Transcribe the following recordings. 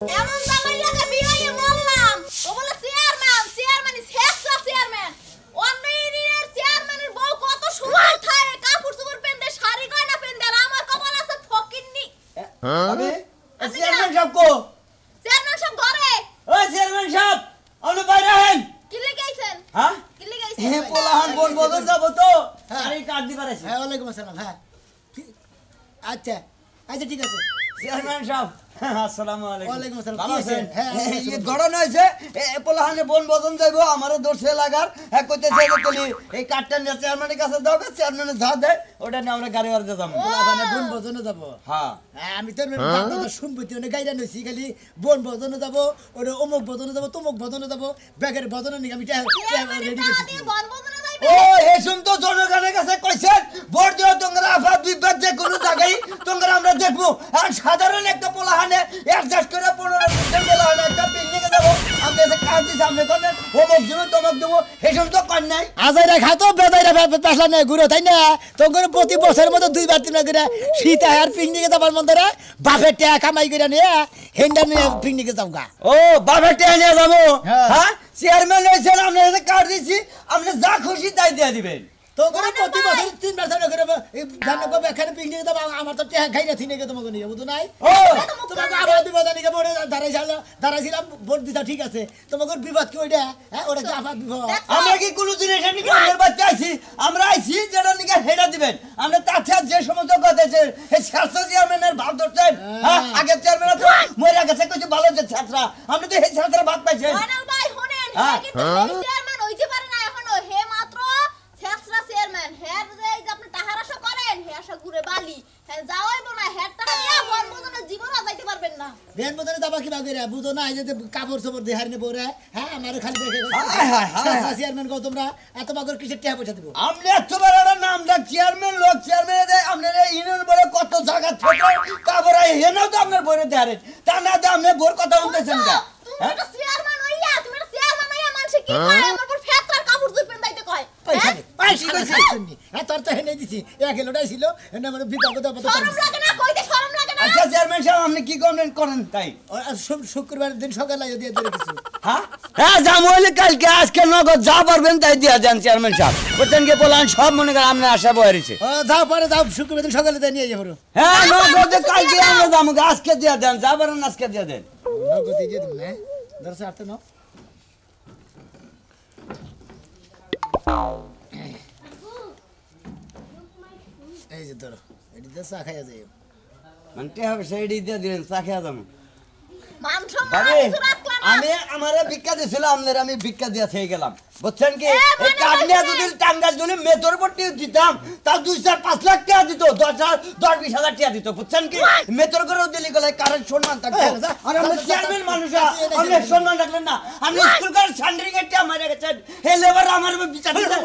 এমন জামাই লাগে বিয়ে বললাম ও বলে চেয়ারম্যান ইজ হেডসা চেয়ারম্যান অন্য ইউনিয়নের চেয়ারম্যানের বউ কত সুন্দর থাকে কাপড় চোপড় পেন্দে শাড়ি গয়না পেন্দে আর আমার কপাল আছে ফকিন্নি আবে চেয়ারম্যান সাহেব কো চেয়ারম্যান সাহেব ঘরে ও চেয়ারম্যান সাহেব আপনি বাইরে আছেন কি লিখাইছেন হ্যাঁ কি লিখাইছেন হে পোলাহান বোন বদল যাব তো শাড়ি কাট দিবার আছে হ্যাঁ ওয়ালাইকুম আসসালাম হ্যাঁ আচ্ছা আচ্ছা ঠিক আছে চেয়ারম্যান সাহেব আসসালামু আলাইকুম ওয়ালাইকুম আসসালাম ভালো আছেন হ্যাঁ এই ঘটনা হইছে এ পোলাহানে বোন বদল যাইবো আমারে দোষে লাগার এক কইতেছে যে তুই এই কাটটা নিয়ে চেয়ারম্যানের কাছে দাও চেয়ারম্যানে যা দেয় ওটা নিয়ে আমরা গাড়ি বাড়িতে যাবো ওখানে বোন বজনে যাব হ্যাঁ আমি তো বাংলাদেশ শুনবতি অনেক গাইডা নইছি খালি বোন বজনে যাব ওরে অমুক বজনে যাব তমুক বজনে যাব ব্যাগের বজনে নিয়ে আমি রেডি করছি ও এসম তো জনগণের কাছে কইছেন ভোট দিও তোমরা আফাত বিবাদ যে কোনো জায়গায় তোমরা আমরা দেখবো আর সাধারণ একটা পোলাহানে অ্যাডজাস্ট করে 15 মিনিটের বেলা একটা পিকনিকে যাব আমরা এসে কাজ দিছি আমরা কোন হোমক দিব তমক দিব এসম তো কর নাই আজাইরা খাতো বেজাইরা পেছলা নেই ঘুরে তাই না তোর প্রতি বছরের মতো দুইবার তিনবার করে শীত আর পিকনিকে যাবার মধ্যে বাপের টাকা কামাই করে নিয়ে হেন্ডা নিয়ে পিকনিকে যাও গা ও বাপের টাকা নিয়ে যাবো হ্যাঁ চেয়ারম্যান হইছেন আমরা এসে কাজ দিছি আপনি যা খুশি তাই দিয়ে দিবেন তোর প্রতি বছর তিনবার চার করে ধান কবে এখানে পিকনিকে যাবো আমার তো টাকা খাই না থিনে তোমাকে নিয়ে বুঝো নাই ও তোমাকে আবার দিব জানিকে বোর্ডে দাঁড়াইছিলাম ভোট দিতা ঠিক আছে তোমাকে বিবাদ কি ওইটা হ্যাঁ ওটা কি আমার বিবাদ আমরা কি কোনো জিনিস নিকে আমাদের বাচ্চা আইছি আমরা আইছি যেটা নিকে হেডা দিবেন আমরা তাছাড়া যে সমস্ত কথা আছে এই ছাত্র চেয়ারম্যানের ভাব ধরছেন হ্যাঁ আগে চেয়ারম্যান তো মরে গেছে কিছু ভালো যে ছাত্র আমরা তো এই ছাত্র ভাগ পাইছেন ফাইনাল ভাই শুনেন হে কিন্তু চেয়ারম্যান হইতে পারে না এখনো হে মাত্র ছেছরা চেয়ারম্যান হের যে আপনি টাকার আশা করেন হে আশা ঘুরে বালি হে যাওয়াইবো না হের টাকা নিয়ে বনবদনের জীবনও যাইতে পারবেন না বেন মতনে যাবা কি বাগেরা বুঝো না এই যে কাপড় চোপড় দেহার নে পরে হ্যাঁ আমারে খালি দেখে চেয়ারম্যান কও তোমরা এত বাগর কিসের টাকা পয়সা দিব আমরা এত বড় নাম ডাক চেয়ারম্যান লোক চেয়ারম্যান দে আপনার ইউনিয়ন বলে কত জায়গা থেকে কাবরা হেনাও তো আপনার বইরে দেয়ারেন তা না দে আপনি বোর কথা শুনতেছেন না তুমি তো চেয়ারম্যান হইয়া তুমি তো চেয়ারম্যান হইয়া মানুষ কি কয় আমার পর ফেতরার কাপড় দুই দাইতে কয় পয়সা হ্যাঁ তোর তো হেনে দিছি এক লোটাই ছিল এনে মানে বিপদ শরম লাগে না কইতে শরম লাগে না আচ্ছা চেয়ারম্যান সাহেব আপনি কি করেন তাই শুক্রবার দিন সকালে দিয়ে দিয়ে কিছু হ্যাঁ হ্যাঁ জামুলে কালকে আজকে নগদ যা পারবেন তাই দিয়া দেন চেয়ারম্যান সাহেব বুঝছেন কি বলেন সব মনে করেন আপনার আশা বয়ারিছে ও যাও পরে যাও শুক্রবার দিন সকালে দিয়ে নিয়ে যাবো হ্যাঁ নগদ কালকে আমরা যাবো আজকে দিয়া দেন যা পারেন আজকে দিয়া দেন নগদ দিয়ে দিন না দরজা আটতে নাও এই যে ধরো এটি দিয়ে চা খাইয়া যাই মানে টেহা সেইডি দিয়া দিলেন চা খেয়া যাবো মাংস বাবা কিছু রাখলা না আমি আমারে ভিক্ষা দিছিল আপনার আমি ভিক্ষা দিয়া থেকে গেলাম বুঝছেন কি এই কাটনিয়া যদি টাঙ্গাল যদি মেতর পট্টি দিতাম তার 2-4-5 লাখ টাকা দিত 10-20 হাজার টাকা দিত বুঝছেন কি মেতর করেও দিলি গেলে কারণ সম্মান থাকতো আর আমরা চেয়ারম্যান মানুষ আপনি সম্মান রাখলেন না আপনি স্কুল কার সান্ড্রিং এর টাকা মারা গেছেন হে লেবার আমার বিচার দিতে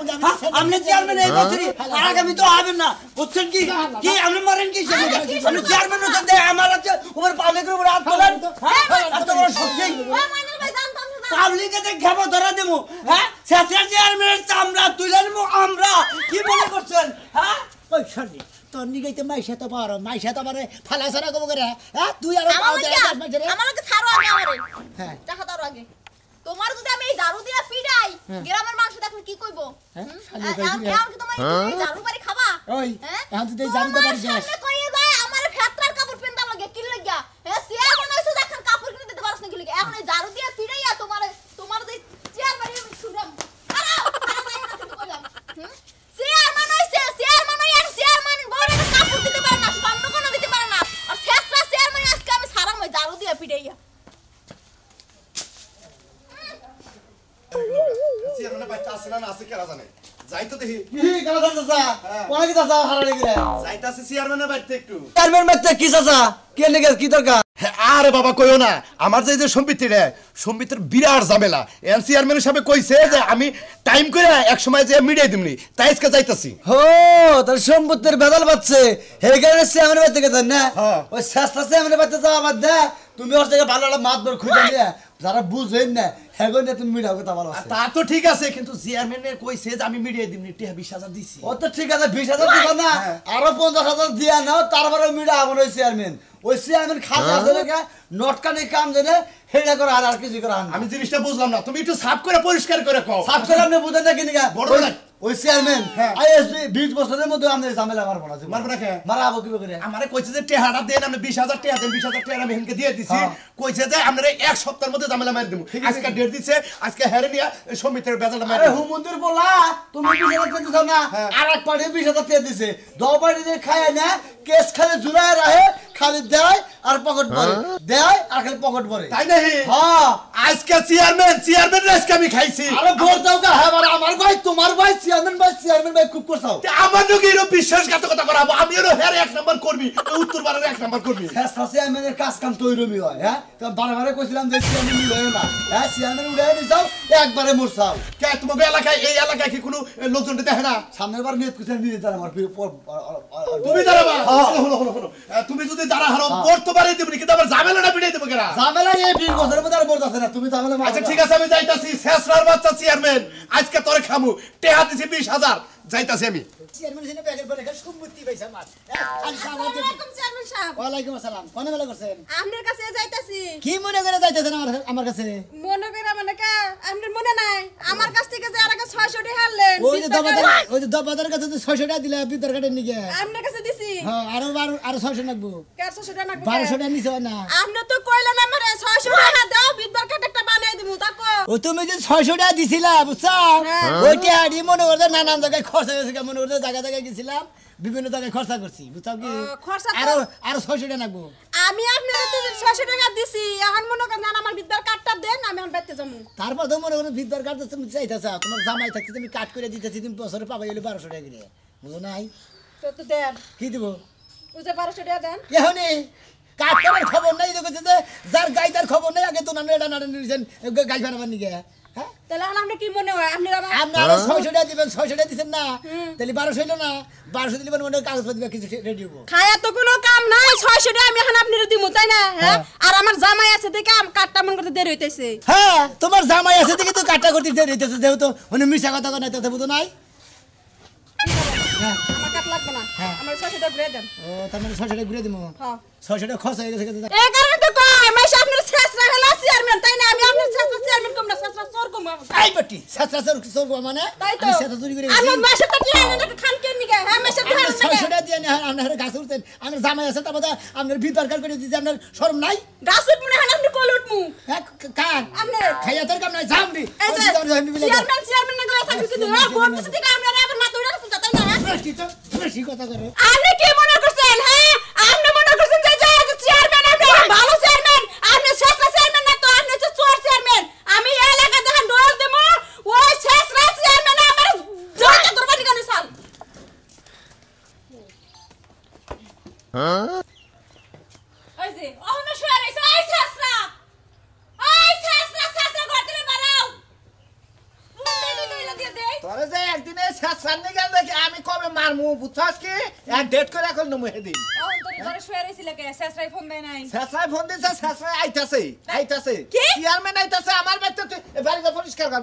আপনি চেয়ারম্যান এই বছরই আর আগামী তো হবেন না বুঝছেন কি কি আপনি মারেন কি সেটা আপনি চেয়ারম্যান হতে আমার আছে উপর পাবলিকের উপর হাত তোলেন হ্যাঁ এত বড় সত্যি ওই মাইনাল ভাই জানতাম না পাবলিকেতে খেপা ধরা দেবো হ্যাঁ শেষের চেয়ারম্যানের চামড়া তুলে নেবো আমরা কি মনে করছেন হ্যাঁ ওই সরি তোর নিগাইতে মাইসা তো পারো মাইসা তো পারে ফালা সারা কব করে হ্যাঁ তুই আর আমাকে ছাড়ো আগে আমারে হ্যাঁ টাকা দাও আগে তোমার যদি আমি এই ঝাড়ু দিয়া পিড়াই গ্রামের মানুষ দেখলে কি কইবো এখন কি তোমার এই ঝাড়ু বাড়ি খাবা ওই হ্যাঁ এখন তুই ঝাড়ু দে বাড়ি যাস সামনে কইয়ে যায় আমারে ফেতরার কাপড় পেনতা লাগে কি লাগিয়া হ্যাঁ চেয়ার বানাইছো দেখেন কাপড় কিনে দিতে পারছ না কি লাগে এখন এই ঝাড়ু দিয়া পিড়াইয়া তোমার যে চেয়ার বাড়ি আমি শুরাম আরাও কইলাম চেয়ার বানাইছে চেয়ার বানাই আর চেয়ার মানে বড় কাপড় দিতে পারে না সামনে কোনো দিতে পারে না আর ফেতরা চেয়ার মানে আজকে আমি সারাম ওই ঝাড়ু দিয়া পিড়াইয়া চেয়ারম্যানের বাইতে আছে না আছে কেরা জানে যাই তো দেখি কি কালা চাচা কোন কি চাচা হারালে গিরা যাইতাছে চেয়ারম্যানের বাইতে একটু চেয়ারম্যান মারতে কি চাচা কে নেগে কি দরকার আরে বাবা কইও না আমার যে সম্পত্তি রে সম্পত্তির বিরাট ঝামেলা এন চেয়ারম্যানের সাহেব কইছে যে আমি টাইম করে এক সময় যে মিডিয়াই দিমনি তাই আজকে যাইতাছি হো তোর সম্পত্তির বেদাল বাচ্ছে হে গেলে চেয়ারম্যানের বাইতে গেছেন না ওই শেষটা চেয়ারম্যানের বাইতে যাওয়া বাদ দে তুমি ওর থেকে ভালো মাত ধর খুঁজে নিয়ে যারা বুঝেন না হেগন তুমি মিডিয়া কথা ভালো আছে তা তো ঠিক আছে কিন্তু চেয়ারম্যানের কইছে যে আমি মিডিয়াই দিমনি 20,000 দিছি ও তো ঠিক আছে 20,000 দিবা না আরো 50,000 দিয়া নাও তারপরে মিডিয়া আগুন হইছে চেয়ারম্যান ওই চেয়ারম্যান খাতা আছে নাকি নটকানি কাম জানে হেডা করে আর কিছু করে আন আমি জিনিসটা বুঝলাম না তুমি একটু সাফ করে পরিষ্কার করে কও সাফ করে আপনি বুঝেন না কিনিকা বড় না। ওই চেয়ারম্যান হ্যাঁ। আইএসবি 20 বছরের মধ্যে আমাদের ঝামেলা মারবো না মারবো না কে? মারাবো কি করে আমারে কইছে যে টেহাটা দেন আমি 20000 টাকা দেন 20000 টাকা আমি হেনকে দিয়ে দিছি হ্যাঁ। কইছে যে আমরা এক সপ্তাহের মধ্যে ঝামেলা মার দেব আজকে ডেট দিছে আজকে হেরে নিয়া সমিতির বেজালটা মার আরে দেব হুমন্দির বলা তুমি 20,000 টাকা দিছো না হ্যাঁ। আর এক পার্টি 20,000 টাকা দিছে দো পার্টি যে খায় না কেস খালি জুড়ায় রাখে খালি দেয় আর পকেট ভরে দেয় আর খালি পকেট ভরে তাই নাহি হ্যাঁ আজকে চেয়ারম্যান আজকে আমি খাইছি আরে ভোট দাও কা হ্যাঁ আমার ভাই তোমার ভাই চেয়ারম্যান ভাই খুব করছাও তে আমার লোক এরো বিশ্বাসঘাতকতা করাবো আমি এরো হেরে 1 নাম্বার করবি উত্তর বারের 1 নাম্বার করবি হ্যাঁ চেয়ারম্যানের কাজ কাম তো ওইরকমই হয় হ্যাঁ তো বারে কইছিলাম যে চেয়ারম্যান উড়াই না হ্যাঁ চেয়ারম্যান উড়াই দিছাও একবারে মরছাও কে তোমার এই এলাকায় কি কোনো লোকজন দেখে না সামনের বার নিয়ত করছিলাম নিজে তার আমার তুমি দাঁড়াবা হ্যাঁ। হলো তুমি যদি দাঁড়া হারো বর্তমানে দিবনি কিন্তু আবার ঝামেলাটা মিটাই দেবো কেনা ঝামেলা এই 20 বছরের মধ্যে আর বলতাছে না তুমি ঝামেলা আচ্ছা ঠিক আছে আমি যাইতাছি শেষরার বাচ্চা চেয়ারম্যান আজকে তোরে খামু টেহা দিছি 20000 যাইতাছি আমি চেয়ারম্যান সিনে ব্যাগের পরে সম্পত্তি পাইছে আমার আজ সামার দিন আসসালামু আলাইকুম চেয়ারম্যান সাহেব ওয়ালাইকুম আসসালাম কোন বেলা করছেন আপনার কাছে যাইতাছি কি মনে করে যাইতেছেন আমার কাছে মনে করে মানে কা আপনার মনে নাই আমার কাছ থেকে যে আর আগে 600 টাকা হারলেন ওই যে দবাদার কাছে যে 600 টাকা দিলে বিদ্যার কাটে নিগে আপনার কাছে দিছি হ্যাঁ আরো 600 লাগবো 400 টাকা নাকবে 1200 টাকা নিছো না আপনি তো কইলেন আমারে 600 টাকা দাও বিদ্যার কার্ড একটা বানাই দিমু তাকো ও তুমি যে 600 টাকা দিছিলা বুঝছো ওইটা আড়ি মনে করতে নানান জায়গায় খরচা হয়েছে মনে করতে জায়গায় গেছিলাম বিভিন্ন জায়গায় খরচা করছি বুঝছো কি খরচা তো- আরো 600 টাকা লাগবো আমি আপনার 600 টাকা দিছি এখন মনে করেন আমার বিদ্যার কার্ডটা দেন আমি এখন বাইতে যাবো তারপর তো মনে করো বিদ্যার কার্ড তুমি চাইতেছ তোমার জামাই থাকতে তুমি কাট করে দিতেছি তুমি বছরে পাবা গেলে 1200 টাকা করে বুঝো নাই তো দেন কি দিব ওই যে 1200 টাকা দেন এখনই কাট করার খবর নাই দেখো যে যার গাই তার খবর নাই আগে তো নানা এটা নানা নিছেন গাই ফানাবার নিগে হ্যাঁ তাহলে এখন আপনি কি মনে হয় আপনি আমার আপনারা 600 টাকা দিবেন 600 টাকা দিছেন না তাহলে 1200 হইলো না 1200 দিলে মনে কাগজপত্র দিবে কিছু রেডি হবো খায়া তো কোনো কাম নাই 600 টাকা আমি এখন আপনার দিমু তাই না হ্যাঁ আর আমার জামাই আছে দেখে আমি কার্ডটা মন করতে দেরি হইতেছে হ্যাঁ তোমার জামাই আছে দেখে তো কাটা করতে দেরি হইতেছে যেহেতু মানে মিশা কথা কই নাইতে বুঝো নাই আমার কাট লাগবে না আমার 600 টাকা ঘুরে দেন ও তার মানে 600 টাকা ঘুরে দিমু হ্যাঁ 600 টাকা খরচ হয়ে গেছে কিন্তু এই কারণে তো কই মাসে আপনার শেষরা হলো চেয়ারম্যান তাই না আমি আপনার শেষরা চেয়ারম্যান কম না শেষরা চোর কম এই বেটি সাতরা সর মানে তাই তো আমি সাতরা চুরি করে আমি গেছি মাসে তো কি আইনা খান কে নিগে হ্যাঁ মাসে তো আপনি 600 টাকা দিয়ে আপনার গাছ উঠতেন আমার জামাই আছে তারপর আপনার ভিত দরকার করে দিতে আপনার শরম নাই গাছ উঠ মনে হয় আপনি কল উঠমু হ্যাঁ কার আপনার খাইয়া তোর কাম নাই জামবি এই যে চেয়ারম্যান না করে থাকি কিন্তু হ্যাঁ ভোট দিতে থেকে আমরা আবার মাথা উড়া রাখছি তাই না বেশি কথা করে আপনি কি মনে করছেন হ্যাঁ আপনি মনে করছেন যে চেয়ারম্যান আপনি ভালো চেয়ারম্যান আপনি শেষরা চেয়ারম্যান না তো আপনি হচ্ছে চোর চেয়ারম্যান আমি এই এলাকা যখন ডোল দেবো ওই শেষরা চেয়ারম্যান আমার জয়টা দরবানি কানে সাল ওই যে অহন শুয়ে রইছে ওই শেষরা ঘর থেকে বাড়াও তোরে যে একদিনে শেষ রান্নি গান দেখি আমি কবে মারমু বুঝছস কি এক ডেট করে এখন নমু হেদিন অহন তোরে ঘরে শুয়ে রইছিল কে শেষরাই ফোন দেয় নাই শেষরাই ফোন দিছে শেষরাই আইতাছে কি? চেয়ারম্যান আইতাছে আমার বাড়িতে তুই বাড়িটা পরিষ্কার কর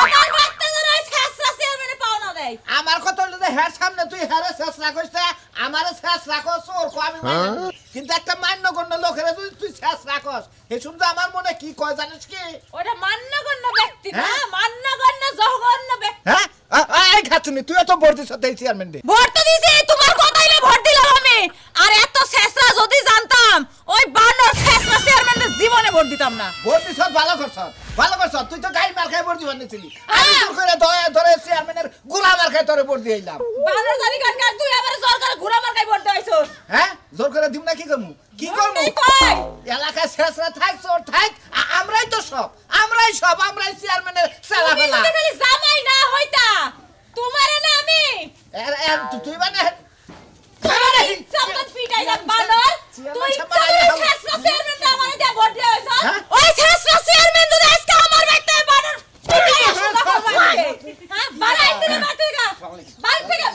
আমার বাচ্চা ধরে শেষরা চেয়ারম্যানে পাও না দেয় আমার কথা হলো যে হ্যার সামনে তুই হ্যারে শেষ রাখোস না আমারে শেষ রাখো চোর কো আমি মানি না। কিন্তু একটা মান্যগণ্য লোকেরা যদি তুই শেষ রাখোস এই শুনতে আমার মনে কি কয় জানিস কি ওটা মান্যগণ্য ব্যক্তি না হ্যাঁ? মান্যগণ্য জঘন্য ব্যক্তি হ্যাঁ এই খাতুনি তুই এত বর্দি সাথে চেয়ারম্যান দে ভোট তো দিছি তোমার কথাইলে ভোট দিলাম আমি আর এত শেষরা যদি জানতাম ওই বানর শেষরা চেয়ারম্যানের জীবনে ভোট দিতাম না বর্দি সব ভালো করছ তুই তো গাই মার খাই বর্দি বানিয়েছিলি আমি তোর করে ধরে চেয়ারম্যানের গোলা মার খাই তোরে বর্দি আইলাম বানর জানি কার তুই আবার সরকার ঘুরা মার্কাই ভোট দেইছস হ্যাঁ জোর করে দিম না কি করমু কই এলাকায় শেষরা থাক চোর থাক আমরাই তো সব আমরাই চেয়ারম্যানের সালা তুমি ফেলা যদি খালি জামাই না হইতা তোমারে না আমি তুই মানে তোমারে ইচ্ছামত পিটাইলাম বানর তুই শেষরা চেয়ারম্যান না আমারে দিয়ে ভোট দিয়া হইছ হ্যাঁ? ওই শেষরা চেয়ারম্যান যদি আজকে আমার বাইতে বানর পিটাইয়া শুধু করবাইছে হ্যাঁ বাড়াই দিলে বাতেগা বাড়ি থেকে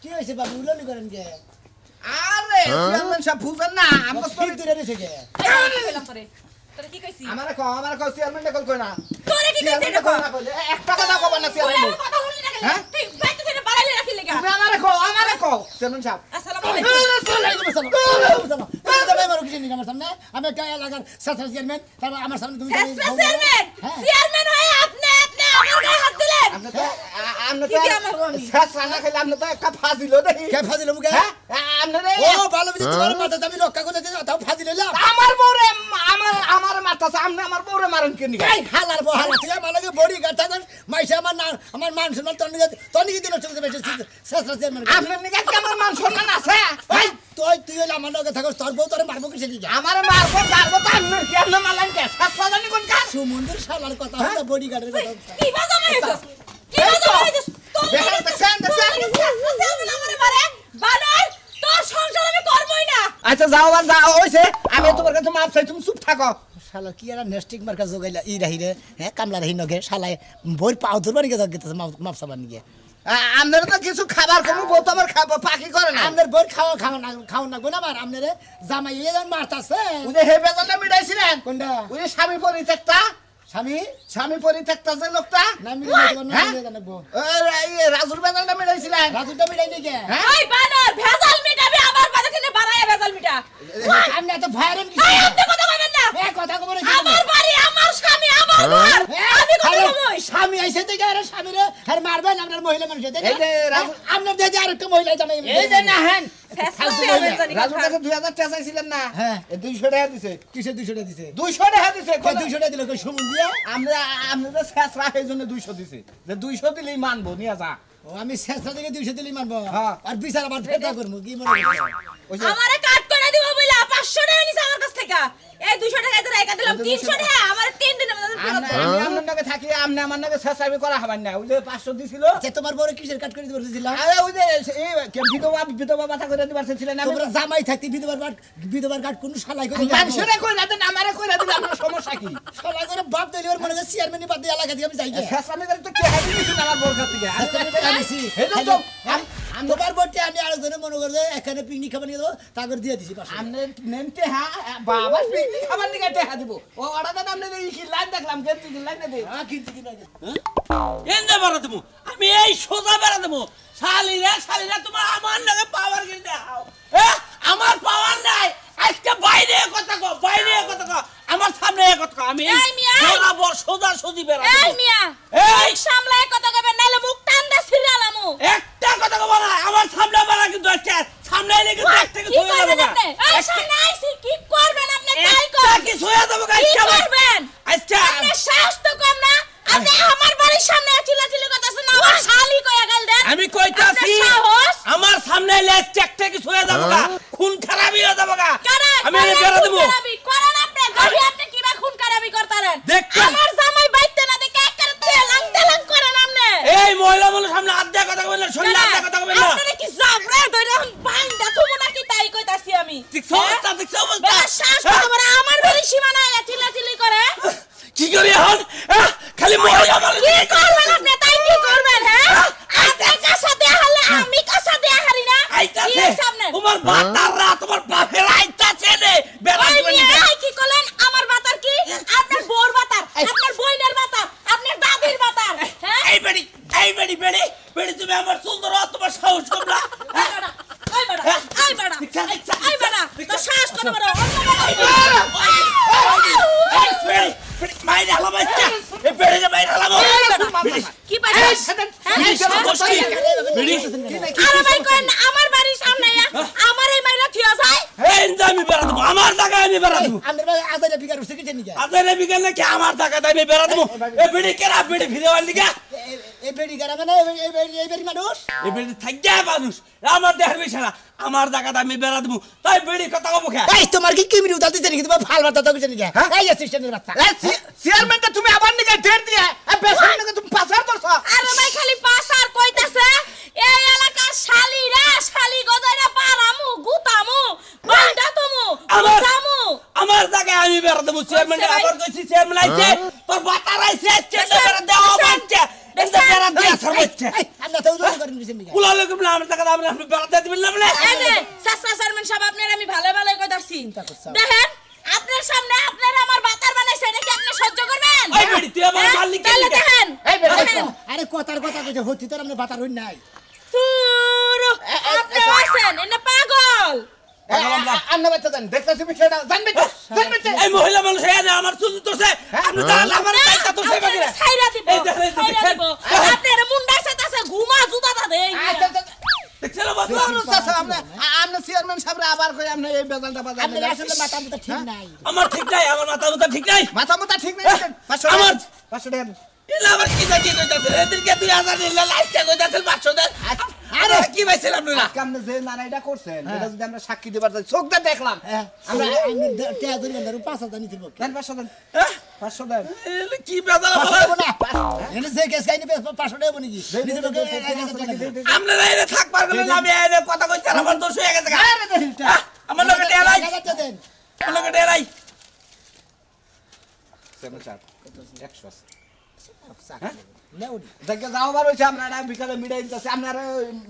কি হইছে বাবু উলনি করেন কে আরে চেয়ারম্যান সাহেব বুঝেন না আমরা সব দূরে রইছে কে কইলাম তোরে তোরে কি কইছি আমারে কও চেয়ারম্যান কল কই না তোরে কি কইছি এটা একটা কথা কব না চেয়ারম্যান কথা শুনলি না হ্যাঁ? তুই বাইতে থেকে বাড়াইলে রাখিলে লিগা তুমি আমারে কও চেয়ারম্যান সাহেব আসসালামু আলাইকুম আমি একটা এলাকার চেয়ারম্যান তারপর আমার সামনে তুমি চেয়ারম্যান হয়ে আপনি আমার গায়ে হাত দিলেন আমনে কি কি আমার বলি? শেষ রান্না খেলে আমনে তো একটা ফাজিল দেই কে ফাজিল মুখে হ্যাঁ আমনে রে ও ভালো বুঝি তোমার মাথা আমি রক্ষা করে দিতে তাও ফাজিল হইলাম আমার বউরে আমার মারতাছে আমনে আমার বউরে মারেন কেন নিগা এই হালার বহালা তুই আমার লাগে বডি গার্ড থাকস মাইসা আমার মান সম্মান তনিকে দিন চলতে বেশি চেষ্টা চেয়ারম্যান আপনার নিগা কি আমার মান সম্মান আছে তুই হইলে আমার লগে থাকস তোর বউ তোরে মারবো কিসে দিকে আমারে মারবো তো আমনে কি আমনে মারলেন কে শেষ জানি কোন কাজ সুমন্দর শালার কথা হলো বডি গার্ডের কথা কি বাজা মারিছস কি বাজা মারিছস চেয়ারম্যান আমারে মারে বানর তোর সংসার আমি করবই না আচ্ছা যাও হইছে আমি তোমার কাছে মাপ চাই তুমি চুপ থাকো শালা কি আর নেস্টিক মার্কা জগাইলা ই রাহিরে হ্যাঁ কামলা রাহি নগে শালায় বই পাও ধরবার নিয়ে গেছে মাপ সাবান নিয়ে আপনার তো কিছু খাবার কম বউ তো আমার পাখি করে না আপনার বই খাও না গুনা মার আপনার জামাই এজন মারতাছে ওই যে হে বেজালটা মিটাইছিলেন কোনটা ওই যে স্বামী পরিত্যক্তা স্বামী পরিত্যক্তা যে লোকটা না মিলে জানবো রাজুর বেজালটা মিটাইছিলেন রাজুটা মিলাই নিকে ওই বানর ভেজাল মিটাবি আমার বাড়ি থেকে বাড়ায় ভেজাল মিটা আপনি এত ভাইরাল কি এই আপনি কথা বলবেন না কথা কব না আমার বাড়ি আমার স্বামী আমার ঘর আমি কথা বলবো স্বামী আইছে তো আরে স্বামীরে আর মারবেন আপনার মহিলা মানুষ এই যে আপনার দেখে আরেকটা মহিলা জামাই এই যে না হেন চেয়ারম্যান রাজুর কাছে 2000 টাকা চাইছিলেন না হ্যাঁ। 200 টাকা দিছে কিসে 200 টাকা দিছে 200 টাকা দিছে 200 টাকা দিল কই সুমন দিয়া আমরা যে শেষরা এই জন্য 200 দিছে যে 200 দিলেই মানবো নিয়ে যা ও আমি শেষটা থেকে 200 দিলি মারবো হ্যাঁ। আর বিচার আবার ফেটা করব কি মনে করছ ওই যে আমারে কাট করে দিব বইলা 500 টাকা নিছে আমার কাছ থেকে এই 200 টাকা তো রেখা দিলাম 300 টাকা আমার 3 দিনের মধ্যে ফেরত দাও আমি আপনার নাকি থাকি আপনি আমার নাকি শেষরাবি করা হবেন না ওই যে 500 দিছিল আচ্ছা তোমার বড় কিসের কাট করে দিতে বলছিলাম আরে ওই যে এই বিধবা মাথা করে দিবার ছিলেন না তোমরা জামাই থাকতে বিধবার কাট কোন শালাই করে মানুষরে কইরা দেন আমারে কইরা দিলে আপনার সমস্যা কি শালাই করে বাপ দিলিবার মনে করে চেয়ারম্যানই বাদ দিয়ে এলাকা থেকে আমি যাই শেষরাবি করে তো কে হাবি দিছেন আমার বড় কাছ থেকে তোমার বটে আমি আরেকজনে মনে করে এখানে পিকনিক খাবার নিয়ে দেবো তারপর দিয়ে দিছি আমনে নেমতে হ্যাঁ বাবা পিকনিক খাবার নিয়ে টেহা দিব ও অর্ডার দেন আমনে এই কি লাইন দেখলাম গেছি কি লাইন দে কিন্তু কি এনে বেড়া দেবো আমি এই সোজা বেড়া দেবো শালিরা তোমার আমার নাকি পাওয়ার কিনে দাও আমার পাওয়ার নাই আজকে বাইরে কথা কো আমার সামনে কথা কো আমি এই মিয়া বরাবর সোজা সোজি বেড়া এই দেবো মিয়া এই সামলায় কথা কইবেন নালে মুখ টান দা ছিড়ালামু একটা কথা কো না আমার সামনে বেড়া কিন্তু আজকে সামনে এলে কিন্তু এক থেকে কি ছুঁয়ে করবেন যাবো আপনি এই সামনে আইছি কি করবেন আপনি তাই একটা কর কি ছুঁয়ে যাবো কি করবেন আজকে আপনি সাহস তো কম না আপনি আমার বাড়ির সামনে চিল্লাচিল্লি করতেছেন আমার শালি কইয়া গেল দেন আমি কইতাছি আপনার সাহস আমার সামনে এলে একটা কি ছুঁয়ে যাবো খুন খারাপই হয়ে যাবো আমি এনে বেড়া দেবো করেন আপনি গাবি আপনি কিবা খুন খারাপি করতারেন দেখবেন। আমার জামাই বাইতে না দেখে এক করে তেলাং করেন আপনি এই মহিলা মানুষ সামনে আড্ডা কথা কইবেন না শরীরে আড্ডা কথা কইবেন না আপনি কি জাবরে ধরে বাইন্দা তুমি নাকি তাই কইতাছি আমি দেখছো অবস্থা দেখছো অবস্থা বেলা শ্বাস করে আমার বাড়ির সীমানায় চিল্লাচিল্লি করে কি করি এখন খালি মহিলা মানুষ কি করবেন আপনি তাই কি করবেন হ্যাঁ আপনি কাছে দেয়া হলে আমি কাছে দেয়া হারি না আইতাছে কি সামনে তোমার বাতাররা তোমার বাপের আইতাছে রে বেড়া ওই দিবেন মেয়ে, না এই কি করলেন আমার বাতার কি আপনার বোর বাতার আপনার বইনের বাতার আপনার দাদির বাতার হ্যাঁ এই বেড়ি তুমি আমার চুল ধরো তোমার সাহস কম না এই বাড়া এই বাড়া এই বাড়া তো শ্বাস করে বড় বেড়ি মাইরে হালাম আজকে এই বেড়ি মাইরে হালাম কি পাইছিস বেড়ি আরে ভাই কোন আমার বাড়ির সামনে আমার এই মাইরা থিয়া যায় এই আমি বেড়া দেবো আমার জায়গায় আমি বেড়া দেবো আমাদের ভাই আজারে বিকার উঠছে কি নিকে আজারে বিকেল নাকি আমার জায়গায় আমি বেড়া দেবো এই বেড়ি কেরা বেড়ি ফিরে আনলি গা এই বেড়ি গারা মানে এই বেড়ি মানুষ এই বেড়ি থাকবে মানুষ আমার দেহের বিছানা আমার জায়গাতে আমি বেড়া দেবো তাই বেড়ি কথা কব খা এই তোমার কি কিমিরি উদাতে জানি কি তোমার ফাল বাতা তো কিছু নিকে এই অ্যাসিস্ট্যান্টের বাচ্চা চেয়ারম্যানটা তুমি আবার নিকে ঢের দিয়া বেসন নিকে তুমি পাসার করছো আরে ভাই খালি পাসার কইতাছে এই এলাকার শালি গদাইরা পারামু গুতামু বান্ডা তুমু গুতামু আমার জায়গায় আমি বেড়া দেবো চেয়ারম্যান আবার কইছি চেয়ারম্যান আইছে তোর বাতার আইছে চেয়ারম্যান বেড়া দেওয়া বাচ্চা এটা বেড়া দিয়া সর্বোচ্চ আমরা তো উদয় করেন কিছু নিকে কুলা লোক না আমার জায়গায় আমি বেড়া দিয়ে দিবেন না বলে এই যে সাসরা চেয়ারম্যান সাহেব আপনার আমি ভালো কইতাছি দেখেন আপনার সামনে আপনার আমার বাতার বানাইছে এটা কি আপনি সহ্য করবেন ওই বেড়ি তুই আমার মালিক তাহলে দেখেন এই বেড়া দেখেন। আরে কথার কথা কইছে হতি তোর আমরা বাতার হই নাই তোর আপনি আছেন এনে পাগল আন্না বাচ্চা জান দেখতেছি বিষয়টা জানবে তো জানবে তো এই মহিলা মানুষ এনে আমার চুল তোছে আপনি দাঁড়ান আমার কাইটা তোছে বাকি ছাইরা দিব এই দেখেন, ছাইরা দিব আপনার মুন্ডা সাথে ঘুমা জুতাটা দেই দেখছেন বাবা আমরা চেয়ারম্যান সাহেব আবার কই আপনি এই বেজালটা বাজার আপনার আসলে মাথা মুথা ঠিক নাই আমার ঠিক নাই আমার মাথা মুথা ঠিক নাই মাথা মুথা ঠিক নাই 500 টাকা এলা আবার কি জাকি কইতাছেন এদেরকে 2000 নিলা লাইস্টা কইতাছেন 500 দেন আরে কি পাইছেন আপনারা আপনি যে নানাইটা করছেন এটা যদি আমরা সাক্ষী দিবার যাই চোখ দিয়ে দেখলাম আমরা টেয়া ধরি বন্ধ 5000 নিতে বকে দেন 500 দেন 500 দেন এলে কি বেজাল বলে এনে যে কেস কাইনি 500 টাকা বনি কি নিজে বকে 1000 টাকা দিতে আপনারা এনে থাকবার গেলে আমি এনে কথা কইতাম আমার দোষ হয়ে গেছে আমার লগে টেলাই দেন আমার লগে টেলাই 100 দেখে যাও বার হইছে আমরা বিকালে মিডাই দিতেছি আপনারা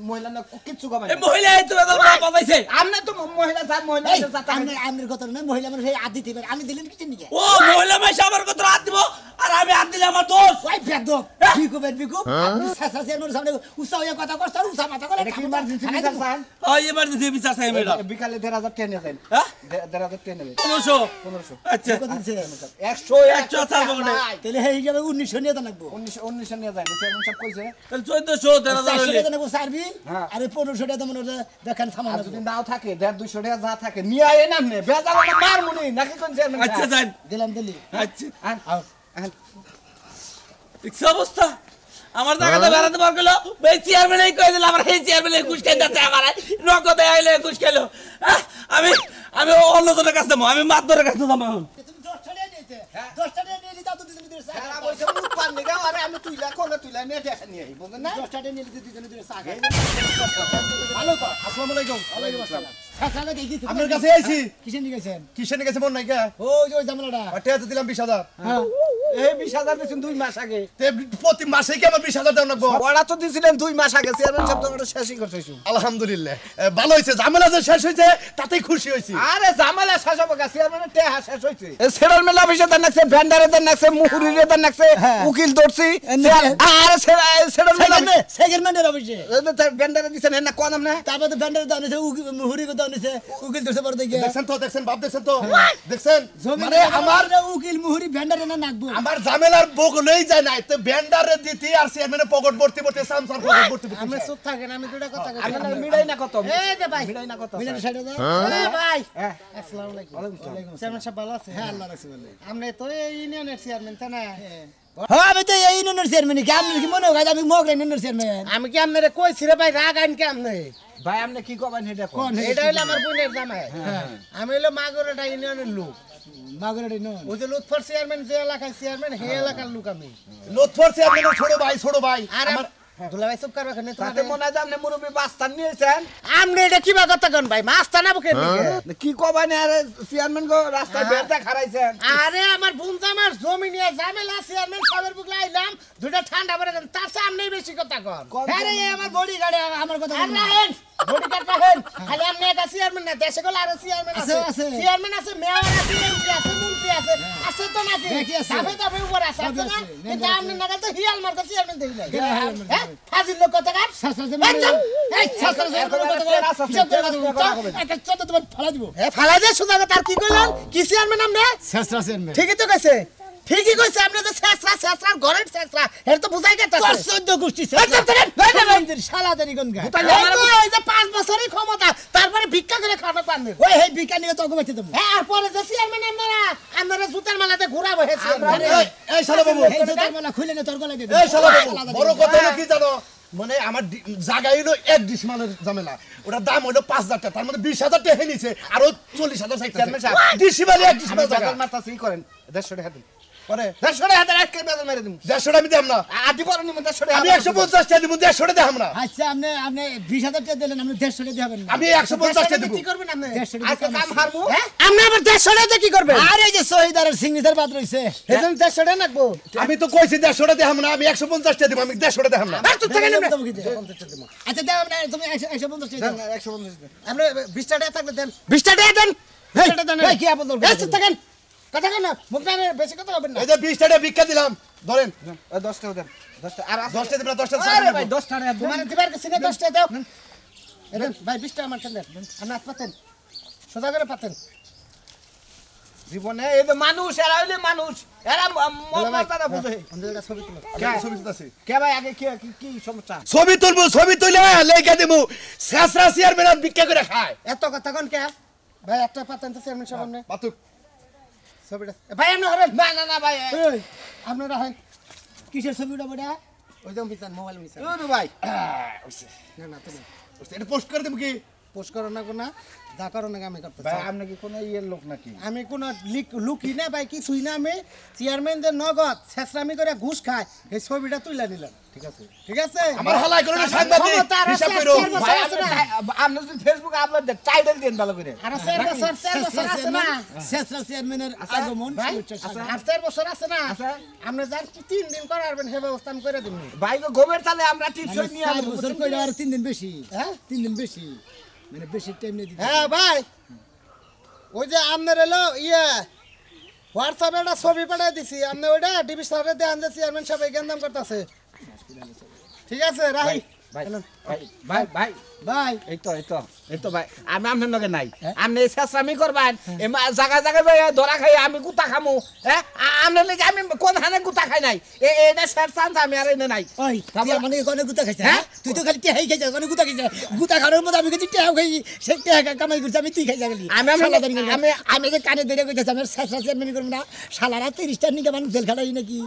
মহিলা না কিচ্ছু কমাই এই মহিলা এই তো বেজাল বাজাইছে আপনি তো মহিলা যা মহিলা যাতা আমি আমির কথা না মহিলা মানুষ এই আদি দিবেন আমি দিলেন কি নিকে ও মহিলা মাইসা আমার কত রাত দিব আর আমি হাত দিলে আমার দোষ ওই বেদব বিকু সাসা চেয়ারম্যান সামনে উসা হয়ে কথা কষ্ট উসা মাথা করে এটা কি ইমার্জেন্সি বিচার চান ওই এমার্জেন্সি বিচার চাই ম্যাডাম বিকালে 1,000 টাকা নেবেন হ্যাঁ 1,000 টাকা নেবেন 1500 আচ্ছা কত দিছে 100 100 চালবো না তাহলে এই হিসাবে 1900 নিয়ে তো লাগবো 19 নিয়ে যায় চেয়ারম্যান সাহেব কইছে তাহলে 1400 400 1300 টাকা নেবো সার্ভি আর 1500 টাকা মনে দেখেন সামান আর যদি নাও থাকে 150 টাকা যা থাকে নিয়ে আইন আপনি বেজাল মার মুনি নাকি কোন চেয়ারম্যান আচ্ছা যান দিলাম দিলি আচ্ছা আন কি অবস্থা আমার জায়গাতে বেড়াতে পার গেল এই চেয়ারম্যান এই কই দিল আমার এই চেয়ারম্যান ঘুষ খাইতে আমার নগদে আইলে ঘুষ খেলো আমি আমি অন্য জনের কাছে যাবো আমি মাতবরের কাছে যাবো তুমি 10 টাকা নিতে 10 টাকা নিয়ে নিতে তো দিতে দিতে সারা বইছে মুখ পান নিগা আরে আমি তুইলা নিয়ে দেখা নিয়ে আই বুঝেন না 10 টাকা নিয়ে নিতে দিতে দিতে চা খাই ভালো তো আসসালামু আলাইকুম ওয়ালাইকুম আসসালাম সাসা দেখি আপনার কাছে আইছি কিসের নিয়ে গেছেন কিসের গেছে মন নাই কা ওই যে ওই জামলাটা টাকা তো দিলাম 20000 হ্যাঁ এই 20000 দিছেন 2 মাস আগে তে প্রতি মাসে কি আমার 20000 টাকা লাগবো ওরা তো দিছিলেন 2 মাস আগে চেয়ারম্যান সাহেব তো ওটা শেষই করতেছু আলহামদুলিল্লাহ ভালো হইছে ঝামেলা যে শেষ হইছে তাতেই খুশি হইছি আরে জামালা শেষ হবে গা চেয়ারম্যানের টাকা শেষ হইছে এই সেটেলমেন্ট অফিসে দেন নাকছে ভেন্ডারে দেন নাকছে মুহুরিরে দেন নাকছে উকিল ধরছি আরে সেটেলমেন্ট সেগমেন্টের অফিসে ভেন্ডারে দিছেন না কোন নাম না তারপর তো ব্যান্ডার দাও নিছে মুহুরি কো দাও নিছে উকিল ধরছে পড়ে দেখে দেখছেন বাপ দেখছেন তো দেখছেন মানে আমার উকিল মুহুরি ব্যান্ডারে না নাকবো আমার ঝামেলার বগলেই যায় নাই তো ভেন্ডারে দিতি আর চেয়ারম্যানের পকেট ভর্তি ভর্তি সামসার পকেট ভর্তি ভর্তি আমরা চুপ থাকেন আমি দুটো কথা কই আপনারা মিলাই না কত এই যে ভাই মিলাই না কত মিনার সাইডে দাও এ ভাই আসসালামু আলাইকুম ওয়ালাইকুম চেয়ারম্যান সাহেব ভালো আছে হ্যাঁ আল্লাহ রাখছে বলে আপনি তো এই ইউনিয়নের চেয়ারম্যান তাই না হ্যাঁ আমি তো এই ইউনিয়নের চেয়ারম্যান কি আমি কি মনে হয় আমি মগরা ইউনিয়নের চেয়ারম্যান আমি কি আপনারে কইছি রে ভাই রাগ আইন কি আপনি ভাই আপনি কি কবেন এটা কোন এটা হইলো আমার বোনের জামাই আমি হইলো মাগরটা ইউনিয়নের লোক মাগরা ইউনিয়ন ওই যে লুৎফর চেয়ারম্যান যে এলাকার চেয়ারম্যান হে এলাকার লোক আমি লোথফর চেয়ারম্যানের ছোট ভাই আর আমার দুলাভাই সব কারবা খানে তাতে মনে হয় আপনি মুরব্বি বাস্তান নিয়েছেন আপনি এটা কি কথা কোন ভাই মাস্তান না বকেন কি কবানে আরে চেয়ারম্যান গো রাস্তায় বেরটা খারাইছেন আরে আমার বোন জামার জমি নিয়ে ঝামেলা চেয়ারম্যান সাহেবের বুকলা আইলাম দুটো ঠান্ডা করে দেন তার সামনে বেশি কথা কর আরে আমার বডি গার্ড আমার কথা আর রাহেন বডি কাট রাহেন খালি আপনি এটা চেয়ারম্যান না দেশে গেল আর চেয়ারম্যান আছে আছে। চেয়ারম্যান আছে মেয়র আছে এমপি আছে মন্ত্রী আছে আছে তো নাকি দেখি আছে। তাবে তাবে উপর আছে আছে না কিন্তু আপনি না তো হিয়াল মারতে চেয়ারম্যান দেই নাই হিয়াল মারতে। হ্যাঁ ফাজিল লোক কথা কাট শাসরা যে এই শাসরা যে একটা চোদ্দ তোমার ফালা দিব এ ফালা দে সুজা তার কি কইলেন কি চেয়ারম্যান আপনি শাসরা চেয়ারম্যান ঠিকই তো কইছে ঠিকই কইছে আপনি তো শেষরা ঘরের শেষরা এর তো বুঝাই গেছে তোর চোদ্দ গোষ্ঠী শালা দেরি কোন গা এই যে 5 বছরই ক্ষমতা তারপরে ভিক্ষা করে খাবে পারবে ওই হে বিকানি তো অগবাইতে দেব হ্যাঁ আর পরে যে চেয়ারম্যান আপনারা জুতার মালাতে ঘুরাবো হে এই শালা বাবু এই যে তোর মালা খুলে নে তোর গলা দিয়ে এই শালা বাবু বড় কথা হলো কি জানো মানে আমার জায়গা হইলো 1 ডিসমালের ঝামেলা ওটা দাম হইলো 5000 টাকা তার মধ্যে 20000 টাকা নিছে আর 40000 চেয়ারম্যান সাহেব ডিসমালে 1 ডিসমাল জায়গা বাজার মারতাছি করেন 150 টাকা দিন পরে 150 টাকা হাতে রাখকে বাজার মেরে দিন 150 টাকা আমি দিম না আদি পরে নিমন 150 টাকা আমি 150 টাকা দিব 150 টাকা দিম না আচ্ছা আপনি 20000 টাকা দিলেন আপনি 150 টাকা দিবেন না আমি 150 টাকা দিব কি করবেন আপনি 150 টাকা আজকে কাম হারবো আপনি আবার 150 টাকা কি করবেন আরে এই যে শহীদারের সিগনেচার বাদ রইছে এজন 150 টাকা নাকবো আমি তো কইছি 150 টাকা দিম না আমি 150 টাকা দিব আমি 150 টাকা দিম না আর তো টাকা নেবেন আচ্ছা দাও না তুমি 150 টাকা দাও 150 আপনি 20 টাকা থাকলে দেন 20 টাকা দেন 20 টাকা দেন এই কি আপন দরকার এই থাকেন কথা কেন মুখ না বেশি কথা হবে না এই যে 20 টাকা ভিক্ষা দিলাম ধরেন 10 টাকা দেন 10টা আর 10টা দিবেন 10টা আরে ভাই 10টা না তোমার দিবার কিছু না 10টা দাও এদেন ভাই 20টা আমার কেন আপনি হাত পাতেন সোজা করে পাতেন জীবনে এই যে মানুষ এরা হইলে মানুষ এরা মমতাটা বুঝে অন্ধেরটা ছবি তুলো ছবি তুলতাছি কে ভাই আগে কি সমস্যা ছবি তুলবো ছবি তুলে লেখা দেবো শেষরা চেয়ারম্যান ভিক্ষা করে খায় এত কথা কোন কে ভাই একটা পাতেন তো চেয়ারম্যান সামনে পাতুক ছবিটা ভাই আপনি হরেন না না ভাই এই আপনারা হয় কিসের ছবিটা বড়া ওই যে মিছান মোবাইল মিছান ও ভাই না না তুমি এটা পোস্ট করে দেবো কি পোস্ট করো না কোনা যা করো না আমি করতে ভাই আপনি কি কোনো ইয়ের লোক নাকি আমি কোন লুকি না ভাই কিছুই না আমি চেয়ারম্যানদের নগদ ছেসরামি করে ঘুষ খায় এই ছবিটা তুইলা নিলাম ঠিক আছে ঠিক আছে আমার হালাই করে সাংবাদিক হিসাব করো ভাই আপনি যদি ফেসবুকে আপলোড দেন টাইটেল দেন ভালো করে আর 4 বছর আছে না শেষরা চেয়ারম্যানের আগমন ভাই আর 4 বছর আছে না আপনি যার 3 দিন করাবেন হে ব্যবস্থা আমি করে দিমনি ভাই গো গোবের তালে আমরা টিপস নিয়ে 4 বছর কইরা আর 3 দিন বেশি হ্যাঁ 3 দিন বেশি মানে বেশি টাইম নেই দিতে হ্যাঁ ভাই ওই যে আপনার এলো হোয়াটসঅ্যাপে একটা ছবি পাঠিয়ে দিছি আপনি ওইটা ডিবি স্যারের দেন যে চেয়ারম্যান সাহেব এই গেন্দাম করতেছে ঠিক আছে রাহি ভাই ভাই ভাই ভাই এই তো ভাই আমি আপনার লগে নাই আপনি শেষরামি করবেন জায়গা জায়গায় ধরা খাই আমি গুতা খামু হ্যাঁ আপনার লেগে আমি কোন হানে গুতা খাই নাই এটা শেষ চান্স আমি আর এনে নাই ওই তুই মানে কোনে গুতা খাইছ হ্যাঁ তুই তো খালি টেহাই খাইছ কোনে গুতা খাইছ গুতা খাওয়ার মধ্যে আমি কিছু টেহাও খাই সে টেহা কামাই করছি আমি তুই খাইছ গেলি আমি যে কানে ধরে কইতাছি আমি শেষরা চেয়ারম্যান করব না শালারা 30টা নিকে মানুষ জেল খাটাই নাকি